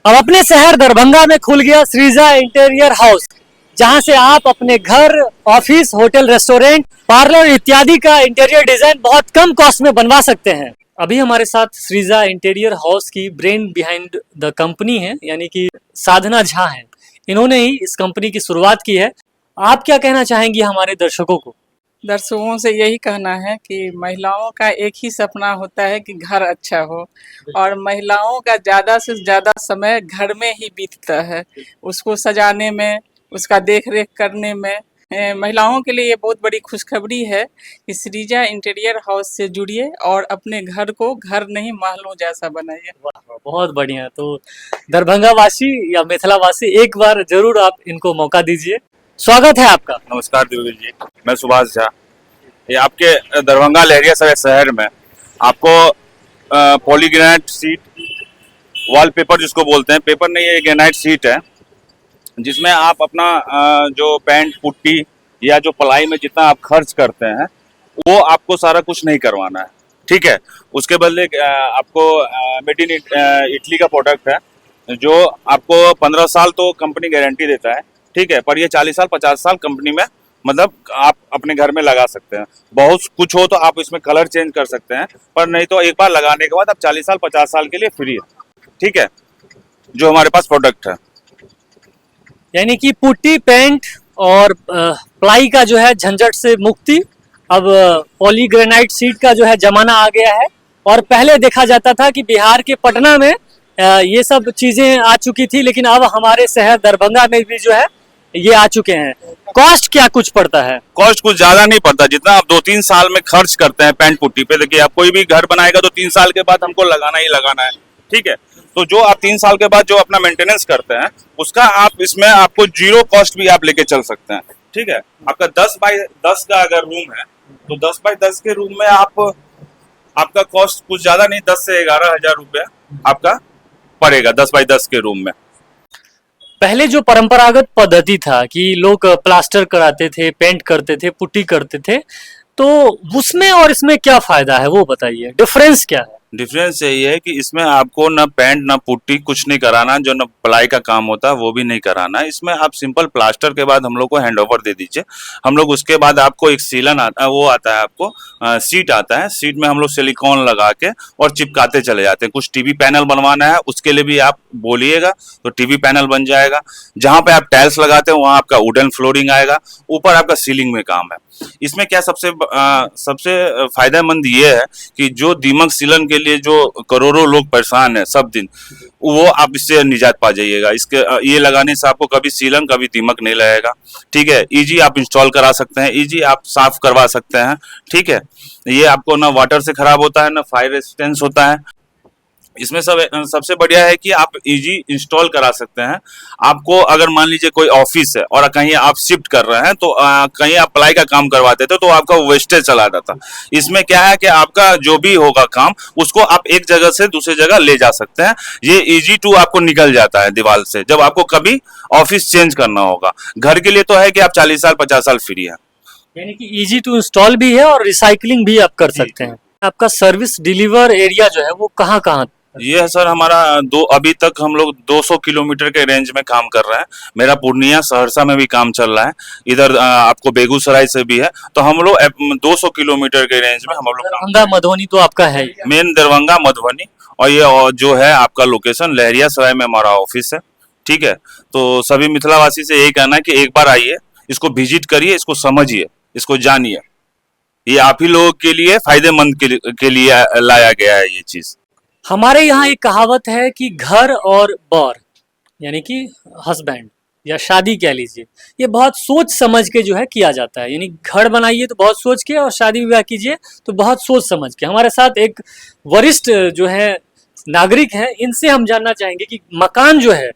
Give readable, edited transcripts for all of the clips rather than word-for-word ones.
अब अपने शहर दरभंगा में खुल गया सृजा इंटीरियर हाउस, जहां से आप अपने घर, ऑफिस, होटल, रेस्टोरेंट, पार्लर इत्यादि का इंटीरियर डिजाइन बहुत कम कॉस्ट में बनवा सकते हैं। अभी हमारे साथ सृजा इंटीरियर हाउस की ब्रेन बिहाइंड द कंपनी है, यानी कि साधना झा है। इन्होंने ही इस कंपनी की शुरुआत की है। आप क्या कहना चाहेंगी हमारे दर्शकों को? दर्शकों से यही कहना है कि महिलाओं का एक ही सपना होता है कि घर अच्छा हो, और महिलाओं का ज़्यादा से ज़्यादा समय घर में ही बीतता है, उसको सजाने में, उसका देख रेख करने में। महिलाओं के लिए ये बहुत बड़ी खुशखबरी है कि सृजा इंटीरियर हाउस से जुड़िए और अपने घर को घर नहीं महलों जैसा बनाइए। वाह, बहुत बढ़िया। तो दरभंगा वासी या मिथिला वासी, एक बार जरूर आप इनको मौका दीजिए। स्वागत है आपका। नमस्कार दिव्य जी, मैं सुभाष झा। ये आपके दरभंगा लहरियासराय शहर में आपको पॉलीग्रेनाइट सीट, वॉलपेपर जिसको बोलते हैं, पेपर नहीं है, ये ग्रेनाइट सीट है, जिसमें आप अपना जो पेंट पुट्टी या जो प्लाई में जितना आप खर्च करते हैं वो आपको सारा कुछ नहीं करवाना है। ठीक है, उसके बदले आपको मेड इन इटली का प्रोडक्ट है, जो आपको 15 साल तो कंपनी गारंटी देता है। ठीक है, पर ये 40 साल 50 साल कंपनी में मतलब आप अपने घर में लगा सकते हैं। बहुत कुछ हो तो आप इसमें कलर चेंज कर सकते हैं, पर नहीं तो एक बार लगाने के बाद आप 40 साल 50 साल के लिए फ्री है। ठीक है, जो हमारे पास प्रोडक्ट है, यानी कि पुट्टी, पेंट और प्लाई का जो है झंझट से मुक्ति। अब पॉलीग्रेनाइट सीट का जो है जमाना आ गया है। और पहले देखा जाता था कि बिहार के पटना में ये सब चीजें आ चुकी थी, लेकिन अब हमारे शहर दरभंगा में भी जो है ये आ चुके हैं। कॉस्ट क्या कुछ पड़ता है? कॉस्ट कुछ ज्यादा नहीं पड़ता, जितना आप 2-3 साल में खर्च करते हैं पेंट पुट्टी पे। देखिए, आप कोई भी घर बनाएगा तो 3 साल के बाद हमको लगाना ही लगाना है। ठीक है, तो जो आप 3 साल के बाद जो अपना मेंटेनेंस करते हैं उसका आप इसमें आपको 0 कॉस्ट भी आप लेके चल सकते हैं। ठीक है, आपका 10 बाई 10 का अगर रूम है तो 10 बाई 10 के रूम में आपका कॉस्ट कुछ ज्यादा नहीं, 10 से 11 हजार रुपया आपका पड़ेगा 10 बाई 10 के रूम में। पहले जो परंपरागत पद्धति था कि लोग प्लास्टर कराते थे, पेंट करते थे, पुट्टी करते थे, तो उसमें और इसमें क्या फायदा है वो बताइए, डिफरेंस क्या है? डिफरेंस यही है कि इसमें आपको ना पेंट ना पुट्टी कुछ नहीं कराना, जो ना प्लाई का काम होता है वो भी नहीं कराना। इसमें आप सिंपल प्लास्टर के बाद हम लोग को हैंडओवर दे दीजिए। हम लोग उसके बाद आपको एक सीलन आता है, वो आता है आपको सीट आता है। सीट में हम लोग सिलिकॉन लगा के और चिपकाते चले जाते हैं। कुछ टीवी पैनल बनवाना है उसके लिए भी आप बोलिएगा तो टीवी पैनल बन जाएगा। जहाँ पे आप टाइल्स लगाते हैं वहाँ आपका वुडन फ्लोरिंग आएगा, ऊपर आपका सीलिंग में काम है। इसमें क्या सबसे फायदेमंद ये है कि जो दीमक सीलन के लिए जो करोड़ों लोग परेशान है सब दिन, वो आप इससे निजात पा जाइएगा। इसके ये लगाने से आपको कभी सीलन कभी दीमक नहीं लगेगा। ठीक है, इजी आप इंस्टॉल करा सकते हैं, इजी आप साफ करवा सकते हैं। ठीक है, ये आपको ना वाटर से खराब होता है ना फायर रेजिस्टेंस होता है। इसमें सबसे बढ़िया है कि आप इजी इंस्टॉल करा सकते हैं। आपको अगर मान लीजिए कोई ऑफिस है और कहीं आप शिफ्ट कर रहे हैं तो कहीं आप प्लाई का काम करवाते थे तो आपका वेस्टेज चला जाता। इसमें क्या है कि आपका जो भी होगा काम उसको आप एक जगह से दूसरी जगह ले जा सकते हैं। ये इजी टू आपको निकल जाता है दीवार से, जब आपको कभी ऑफिस चेंज करना होगा। घर के लिए तो है कि आप 40 साल 50 साल फ्री है। यानी कि इजी टू इंस्टॉल भी है और रिसाइकलिंग भी आप कर सकते हैं। आपका सर्विस डिलीवर एरिया जो है वो कहाँ कहाँ? ये है सर हमारा अभी तक हम लोग 200 किलोमीटर के रेंज में काम कर रहे हैं। मेरा पूर्णिया सहरसा में भी काम चल रहा है, इधर आपको बेगूसराय से भी है। तो हम लोग 200 किलोमीटर के रेंज में हम लोग दरभंगा मधुबनी तो आपका है ही। मेन दरभंगा मधुबनी, और ये जो है आपका लोकेशन लहरियासराय में हमारा ऑफिस है। ठीक है, तो सभी मिथिलावासी से यही कहना है कि एक बार आइए, इसको विजिट करिए, इसको समझिए, इसको जानिए। ये आप ही लोगों के लिए फायदेमंद के लिए लाया गया है ये चीज। हमारे यहाँ एक कहावत है कि घर और बर, यानी कि हस्बैंड या शादी कह लीजिए, ये बहुत सोच समझ के जो है किया जाता है। यानी घर बनाइए तो बहुत सोच के, और शादी विवाह कीजिए तो बहुत सोच समझ के। हमारे साथ एक वरिष्ठ जो है नागरिक है, इनसे हम जानना चाहेंगे कि मकान जो है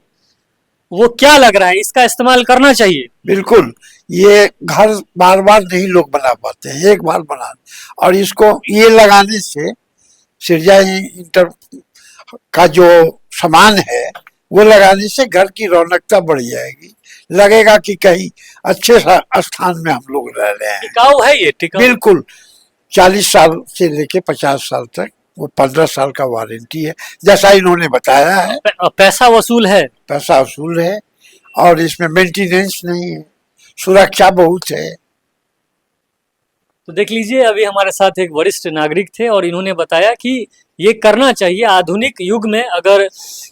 वो क्या लग रहा है, इसका इस्तेमाल करना चाहिए? बिल्कुल, ये घर बार बार नहीं लोग बना पाते हैं, एक बार बना, और इसको ये लगाने से सृजा इंटर का जो सामान है वो लगाने से घर की रौनकता बढ़ जाएगी। लगेगा कि कहीं अच्छे स्थान में हम लोग रह रहे हैं। टिकाऊ है ये, टिकाऊ। बिल्कुल, 40 साल से लेके 50 साल तक वो 15 साल का वारंटी है, जैसा इन्होंने बताया है। पैसा वसूल है। पैसा वसूल है और इसमें मेंटेनेंस नहीं है, सुरक्षा बहुत है। तो देख लीजिए, अभी हमारे साथ एक वरिष्ठ नागरिक थे और इन्होंने बताया कि ये करना चाहिए। आधुनिक युग में अगर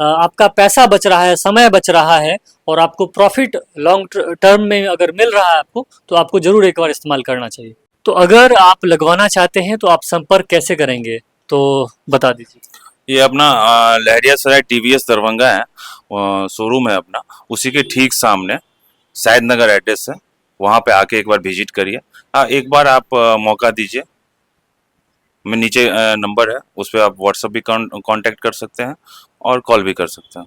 आपका पैसा बच रहा है, समय बच रहा है और आपको प्रॉफिट लॉन्ग टर्म में अगर मिल रहा है आपको, तो आपको जरूर एक बार इस्तेमाल करना चाहिए। तो अगर आप लगवाना चाहते हैं तो आप संपर्क कैसे करेंगे, तो बता दीजिए। ये अपना लहरियासराय टीवीएस दरभंगा है, शोरूम है अपना, उसी के ठीक सामने शाहिद नगर एड्रेस है, वहाँ पे आके एक बार विजिट करिए। हाँ, एक बार आप मौका दीजिए। मैं नीचे नंबर है, उस पर आप व्हाट्सएप भी कांटेक्ट कर सकते हैं और कॉल भी कर सकते हैं।